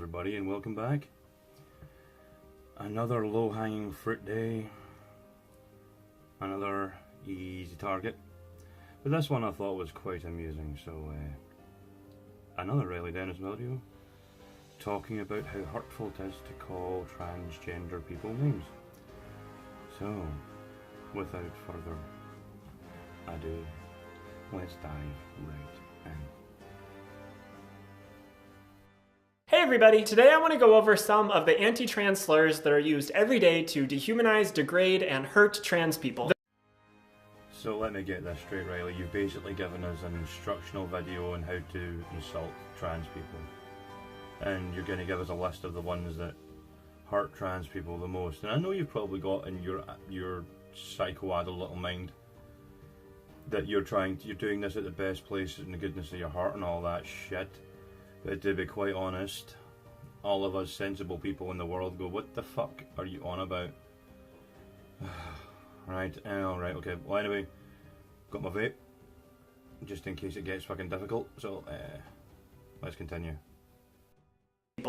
everybody, and welcome back. Another low-hanging fruit day. Another easy target. But this one I thought was quite amusing, so another Riley Dennis video talking about how hurtful it is to call transgender people names. So, without further ado, let's dive right in. Hey everybody! Today I want to go over some of the anti-trans slurs that are used every day to dehumanize, degrade, and hurt trans people. So let me get this straight, Riley. You've basically given us an instructional video on how to insult trans people. And you're going to give us a list of the ones that hurt trans people the most. And I know you've probably got in your psycho-addled little mind that you're doing this at the best place in the goodness of your heart and all that shit. But to be quite honest, all of us sensible people in the world go, what the fuck are you on about? Right, alright, okay. Well anyway, got my vape, just in case it gets fucking difficult, so let's continue.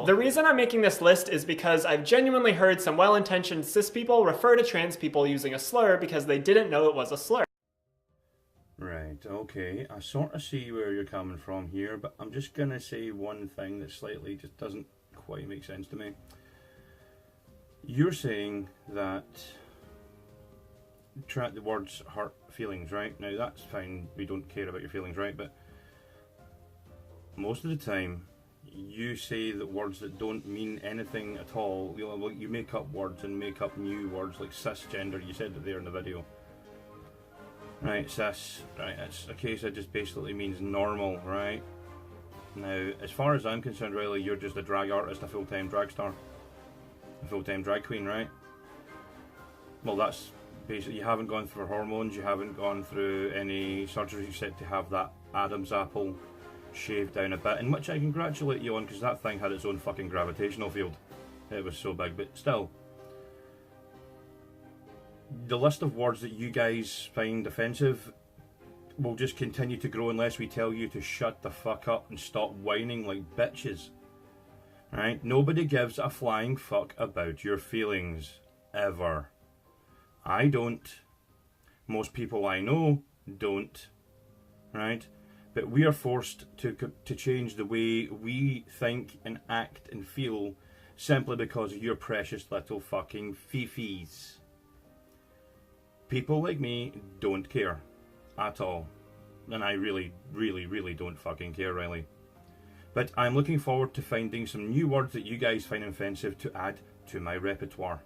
The reason I'm making this list is because I've genuinely heard some well-intentioned cis people refer to trans people using a slur because they didn't know it was a slur. Right, okay, I sort of see where you're coming from here, but I'm just going to say one thing that slightly just doesn't quite make sense to me. You're saying that the words hurt feelings, right? Now that's fine, we don't care about your feelings, right? But most of the time, you say that words that don't mean anything at all, you make up words and make up new words like cisgender, you said it there in the video. Right, cis, right, it's a case that just basically means normal, right? Now, as far as I'm concerned, Riley, you're just a drag artist, a full-time drag star, a full-time drag queen, right? Well, that's basically, you haven't gone through hormones, you haven't gone through any surgery except to have that Adam's apple shaved down a bit, in which I congratulate you on, because that thing had its own fucking gravitational field. It was so big, but still. The list of words that you guys find offensive will just continue to grow unless we tell you to shut the fuck up and stop whining like bitches. Right? Nobody gives a flying fuck about your feelings. Ever. I don't. Most people I know don't. Right? But we are forced to change the way we think and act and feel simply because of your precious little fucking fifis. People like me don't care at all. And I really, really, really don't fucking care, Riley. But I'm looking forward to finding some new words that you guys find offensive to add to my repertoire.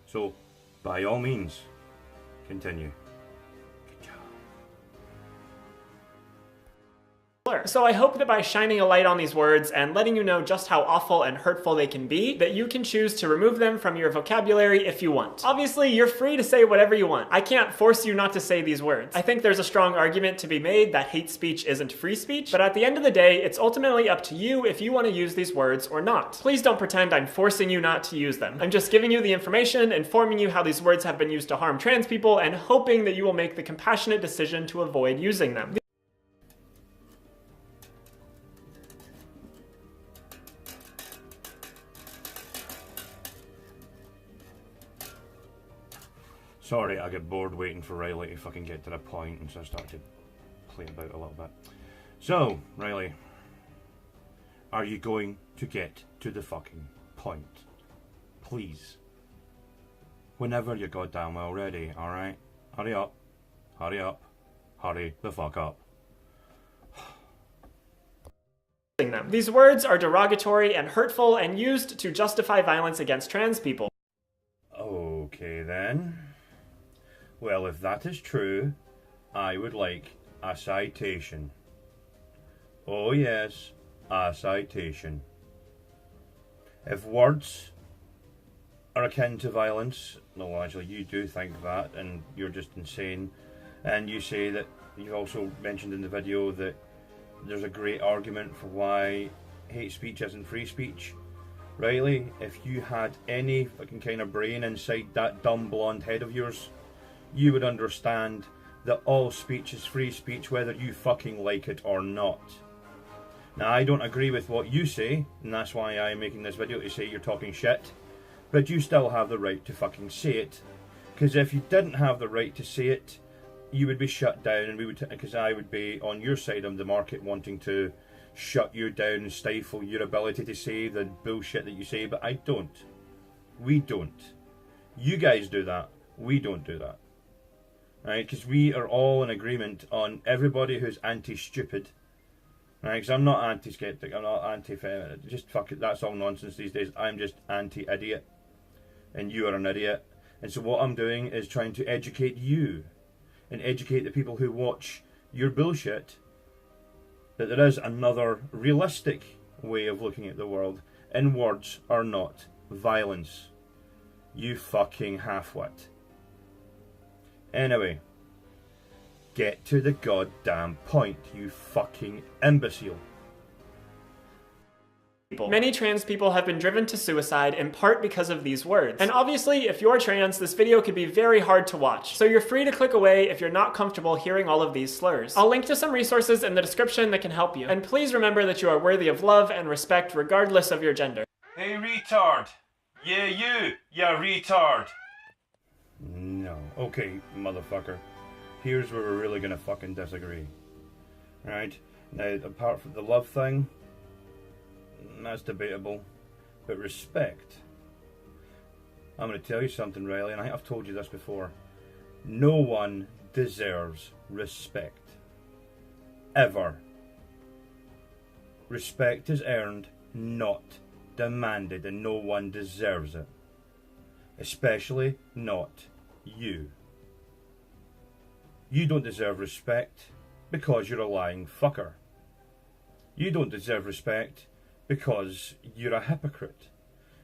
So, by all means, continue. Good job. So I hope that by shining a light on these words and letting you know just how awful and hurtful they can be, that you can choose to remove them from your vocabulary if you want. Obviously, you're free to say whatever you want. I can't force you not to say these words. I think there's a strong argument to be made that hate speech isn't free speech, but at the end of the day, it's ultimately up to you if you want to use these words or not. Please don't pretend I'm forcing you not to use them. I'm just giving you the information, informing you how these words have been used to harm trans people, and hoping that you will make the compassionate decision to avoid using them. Sorry, I get bored waiting for Riley to fucking get to the point, and so I started to play about a little bit. So, Riley, are you going to get to the fucking point? Please. Whenever you're goddamn well ready, alright? Hurry up. Hurry up. Hurry the fuck up. These words are derogatory and hurtful and used to justify violence against trans people. Okay then. Well, if that is true, I would like a citation. Oh yes, a citation. If words are akin to violence, no, actually you do think that, and you're just insane, and you say that, you also mentioned in the video that there's a great argument for why hate speech isn't free speech. Riley, if you had any fucking kind of brain inside that dumb blonde head of yours, you would understand that all speech is free speech whether you fucking like it or not. Now, I don't agree with what you say, and that's why I'm making this video, to say you're talking shit. But you still have the right to fucking say it. Because if you didn't have the right to say it, you would be shut down, and because I would be on your side of the market wanting to shut you down and stifle your ability to say the bullshit that you say, but I don't. We don't. You guys do that. We don't do that. Right? Because we are all in agreement on everybody who's anti-stupid. Right? Because I'm not anti-skeptic, I'm not anti-feminist. Just fuck it, that's all nonsense these days. I'm just anti-idiot. And you are an idiot. And so what I'm doing is trying to educate you. And educate the people who watch your bullshit that there is another realistic way of looking at the world. And words are not violence. You fucking half-wit. Anyway, get to the goddamn point, you fucking imbecile. Many trans people have been driven to suicide in part because of these words. And obviously, if you're trans, this video could be very hard to watch. So you're free to click away if you're not comfortable hearing all of these slurs. I'll link to some resources in the description that can help you. And please remember that you are worthy of love and respect regardless of your gender. Hey retard! Yeah, you retard! No. Okay, motherfucker. Here's where we're really gonna fucking disagree. Right? Now, apart from the love thing, that's debatable. But respect. I'm gonna tell you something, Riley, and I think I've told you this before. No one deserves respect. Ever. Respect is earned, not demanded, and no one deserves it. Especially not you. You don't deserve respect because you're a lying fucker. You don't deserve respect because you're a hypocrite.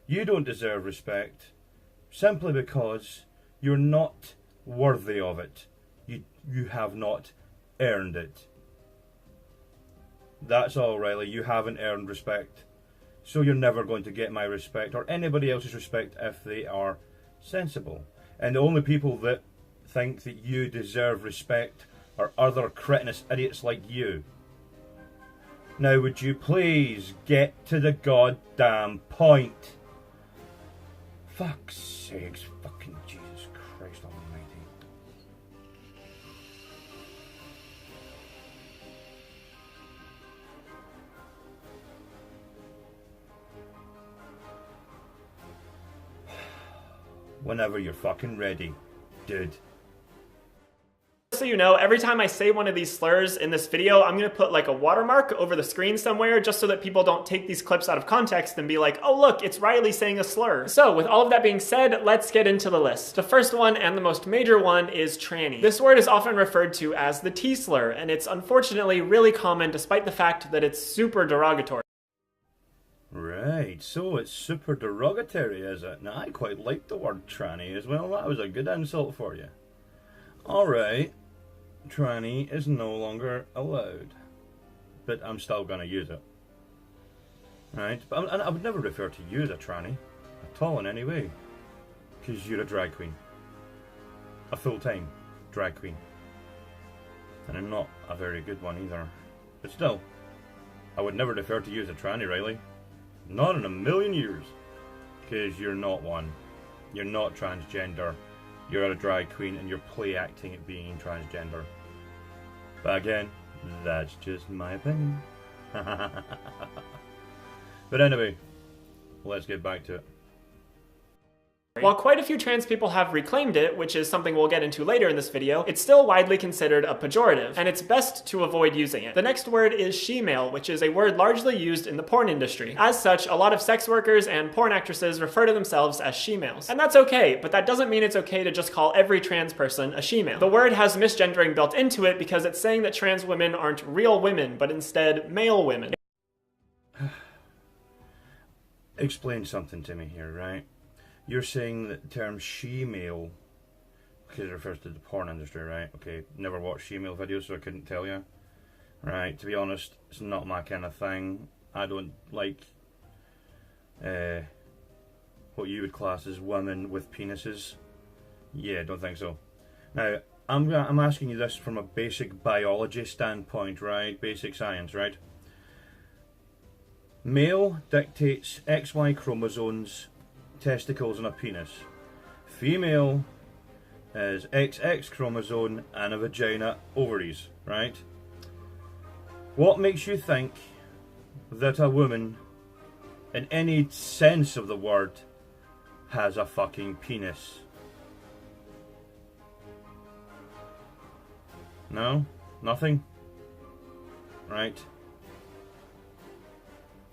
You don't deserve respect simply because you're not worthy of it. You have not earned it. That's all, Riley. You haven't earned respect. So you're never going to get my respect or anybody else's respect if they are sensible. And the only people that think that you deserve respect are other cretinous idiots like you. Now would you please get to the goddamn point? Fuck's sakes, fucking Jesus Christ almighty. Whenever you're fucking ready, dude. So you know, every time I say one of these slurs in this video, I'm gonna put like a watermark over the screen somewhere just so that people don't take these clips out of context and be like, oh look, it's Riley saying a slur. So with all of that being said, let's get into the list. The first one and the most major one is tranny. This word is often referred to as the T slur, and it's unfortunately really common despite the fact that it's super derogatory. Right, so it's super derogatory, is it? Now, I quite like the word tranny as well. That was a good insult for you. Alright, tranny is no longer allowed. But I'm still going to use it. Right, but I would never refer to you as a tranny. At all in any way. Because you're a drag queen. A full-time drag queen. And I'm not a very good one either. But still, I would never refer to you as a tranny, Riley. Not in a million years. Because you're not one. You're not transgender. You're a drag queen and you're play acting at being transgender. But again, that's just my opinion. But anyway, let's get back to it. While quite a few trans people have reclaimed it, which is something we'll get into later in this video, it's still widely considered a pejorative, and it's best to avoid using it. The next word is she-male, which is a word largely used in the porn industry. As such, a lot of sex workers and porn actresses refer to themselves as she-males. And that's okay, but that doesn't mean it's okay to just call every trans person a she-male. The word has misgendering built into it because it's saying that trans women aren't real women, but instead male women. Explain something to me here, right? You're saying that the term she-male, because it refers to the porn industry, right? Okay, never watched she-male videos, so I couldn't tell you. Right, to be honest, it's not my kind of thing. I don't like what you would class as women with penises. Yeah, don't think so. Now, I'm asking you this from a basic biology standpoint, right? Basic science, right? Male dictates XY chromosomes, testicles and a penis. Female is XX chromosome and a vagina, ovaries, right? What makes you think that a woman, in any sense of the word, has a fucking penis? No? Nothing? Right?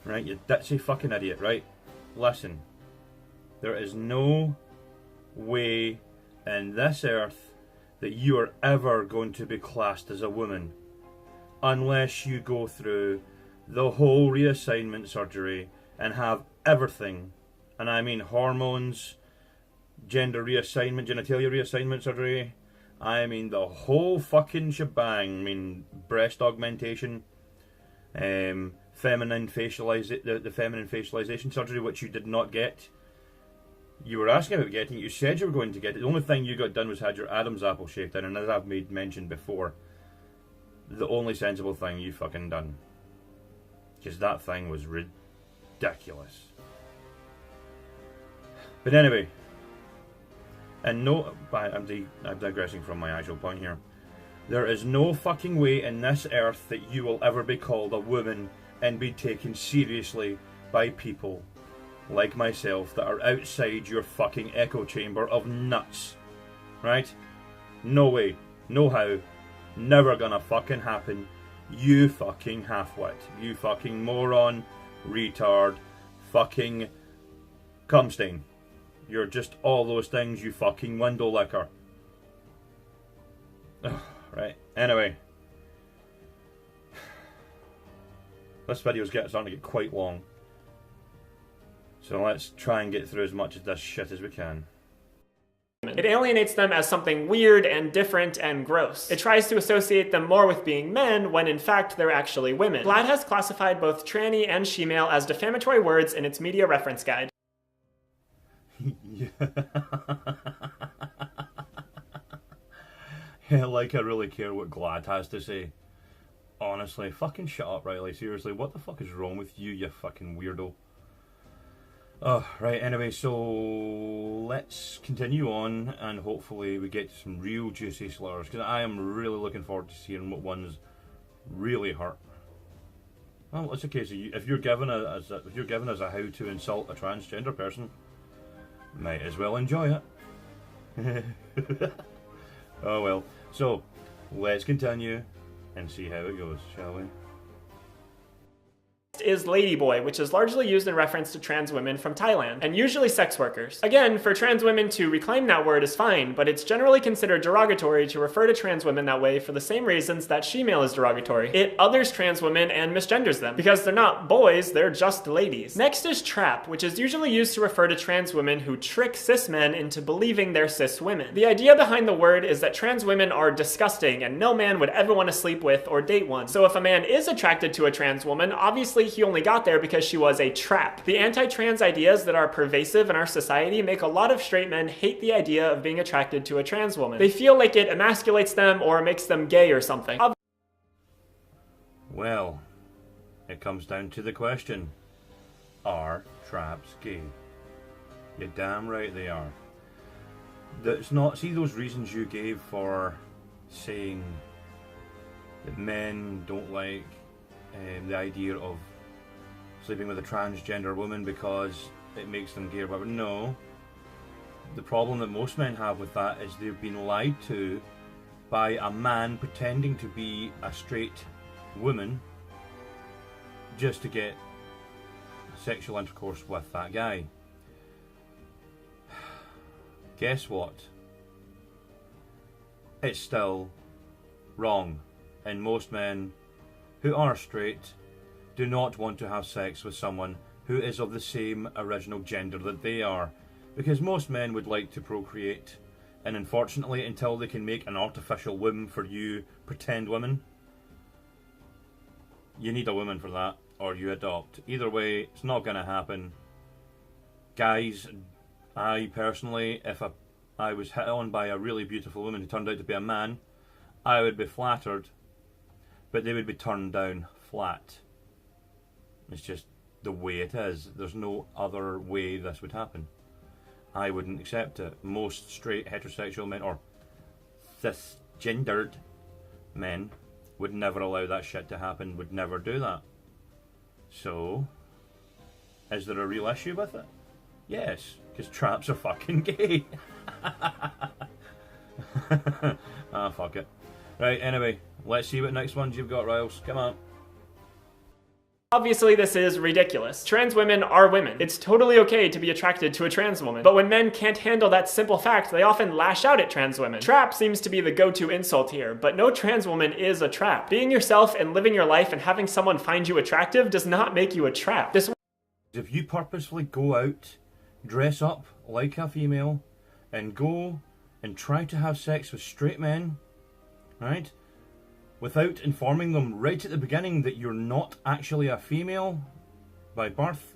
Right, you ditzy fucking idiot, right? Listen. There is no way in this earth that you are ever going to be classed as a woman unless you go through the whole reassignment surgery and have everything, and I mean hormones, gender reassignment, genitalia reassignment surgery, I mean the whole fucking shebang. I mean breast augmentation, feminine facialization, the feminine facialization surgery, which you did not get. You were asking about getting it, you said you were going to get it. The only thing you got done was had your Adam's apple shaved in, and as I've made mention before, the only sensible thing you fucking done. Because that thing was ridiculous. But anyway, and no, I'm digressing from my actual point here. There is no fucking way in this earth that you will ever be called a woman and be taken seriously by people like myself that are outside your fucking echo chamber of nuts. Right? No way. No how. Never gonna fucking happen. You fucking halfwit. You fucking moron. Retard. Fucking cumstain. You're just all those things, you fucking window licker. Right. Anyway. This video's starting to get quite long. So let's try and get through as much of this shit as we can. It alienates them as something weird and different and gross. It tries to associate them more with being men when in fact they're actually women. GLAAD has classified both tranny and shemale as defamatory words in its media reference guide. Yeah, like I really care what GLAAD has to say. Honestly, fucking shut up, Riley. Seriously, what the fuck is wrong with you, you fucking weirdo? Oh, right, anyway, so let's continue on and hopefully we get to some real juicy slurs, because I am really looking forward to seeing what ones really hurt. Well, it's okay, so if you're given us a how to insult a transgender person, might as well enjoy it. Oh well, so let's continue and see how it goes, shall we? Is ladyboy, which is largely used in reference to trans women from Thailand, and usually sex workers. Again, for trans women to reclaim that word is fine, but it's generally considered derogatory to refer to trans women that way for the same reasons that shemale is derogatory. It others trans women and misgenders them, because they're not boys, they're just ladies. Next is trap, which is usually used to refer to trans women who trick cis men into believing they're cis women. The idea behind the word is that trans women are disgusting and no man would ever want to sleep with or date one. So if a man is attracted to a trans woman, obviously he only got there because she was a trap. The anti-trans ideas that are pervasive in our society make a lot of straight men hate the idea of being attracted to a trans woman. They feel like it emasculates them or makes them gay or something. Well, it comes down to the question, are traps gay? You're damn right they are. That's not, see those reasons you gave for saying that men don't like the idea of sleeping with a transgender woman because it makes them gay or whatever. No. The problem that most men have with that is they've been lied to by a man pretending to be a straight woman just to get sexual intercourse with that guy. Guess what? It's still wrong, and most men who are straight do not want to have sex with someone who is of the same original gender that they are, because most men would like to procreate, and unfortunately until they can make an artificial womb for you pretend women, you need a woman for that, or you adopt. Either way, it's not going to happen. Guys, I personally, if I was hit on by a really beautiful woman who turned out to be a man, I would be flattered, but they would be turned down flat. It's just the way it is. There's no other way this would happen. I wouldn't accept it. Most straight heterosexual men, or cisgendered men, would never allow that shit to happen, would never do that. So, is there a real issue with it? Yes, because traps are fucking gay. Ah, fuck it. Right, anyway, let's see what next ones you've got, Riles. Come on. Obviously, this is ridiculous. Trans women are women. It's totally okay to be attracted to a trans woman. But when men can't handle that simple fact, they often lash out at trans women. Trap seems to be the go-to insult here, but no trans woman is a trap. Being yourself and living your life and having someone find you attractive does not make you a trap. If you purposefully go out, dress up like a female, and go and try to have sex with straight men, right? Without informing them right at the beginning that you're not actually a female by birth,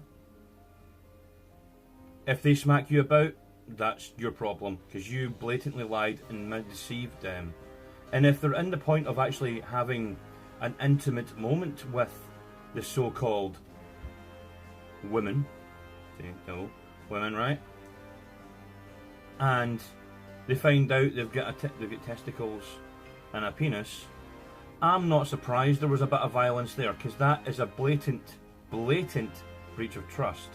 if they smack you about, that's your problem, because you blatantly lied and deceived them. And if they're in the point of actually having an intimate moment with the so-called women, no, women, right? And they find out they've got testicles and a penis, I'm not surprised there was a bit of violence there, because that is a blatant breach of trust.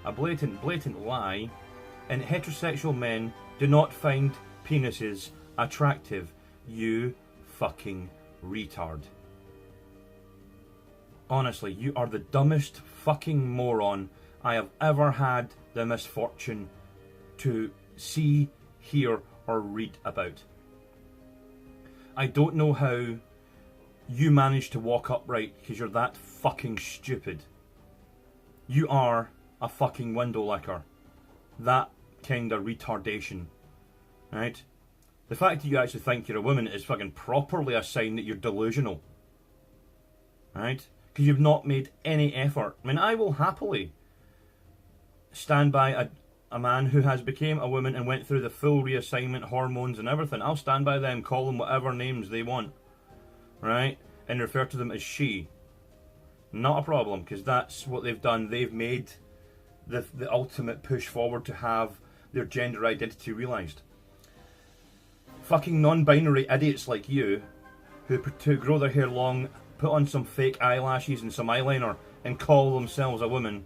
A blatant lie. And heterosexual men do not find penises attractive. You fucking retard. Honestly, you are the dumbest fucking moron I have ever had the misfortune to see, hear, or read about. I don't know how you manage to walk upright because you're that fucking stupid. You are a fucking window licker. That kind of retardation. Right? The fact that you actually think you're a woman is fucking properly a sign that you're delusional. Right? Because you've not made any effort. I mean, I will happily stand by a man who has became a woman and went through the full reassignment, hormones and everything. I'll stand by them, call them whatever names they want. Right? And refer to them as she. Not a problem, because that's what they've done. They've made the ultimate push forward to have their gender identity realised. Fucking non-binary idiots like you, who grow their hair long, put on some fake eyelashes and some eyeliner, and call themselves a woman,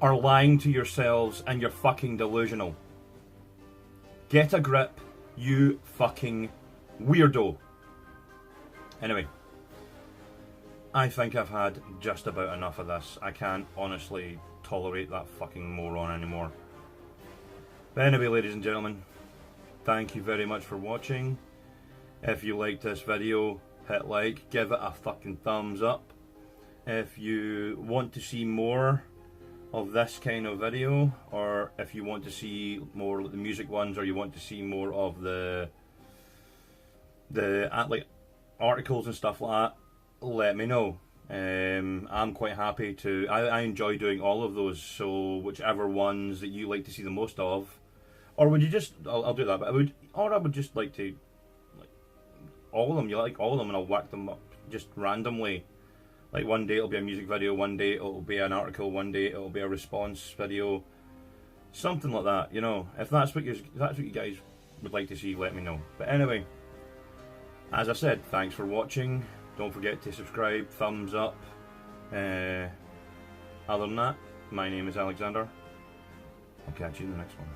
are lying to yourselves, and you're fucking delusional. Get a grip, you fucking weirdo. Anyway, I think I've had just about enough of this. I can't honestly tolerate that fucking moron anymore. But anyway, ladies and gentlemen, thank you very much for watching. If you liked this video, hit like, give it a fucking thumbs up. If you want to see more of this kind of video, or if you want to see more of the music ones, or you want to see more of the like articles and stuff like that, let me know. I'm quite happy to. I enjoy doing all of those. So whichever ones that you like to see the most of, or would you just? I'll do that. But I would just like to, like, all of them. You like all of them, and I'll whack them up just randomly. Like one day it'll be a music video, one day it'll be an article, one day it'll be a response video, something like that. You know, if that's what you guys would like to see, let me know. But anyway, as I said, thanks for watching. Don't forget to subscribe, thumbs up. Other than that, my name is Alexander. I'll catch you in the next one.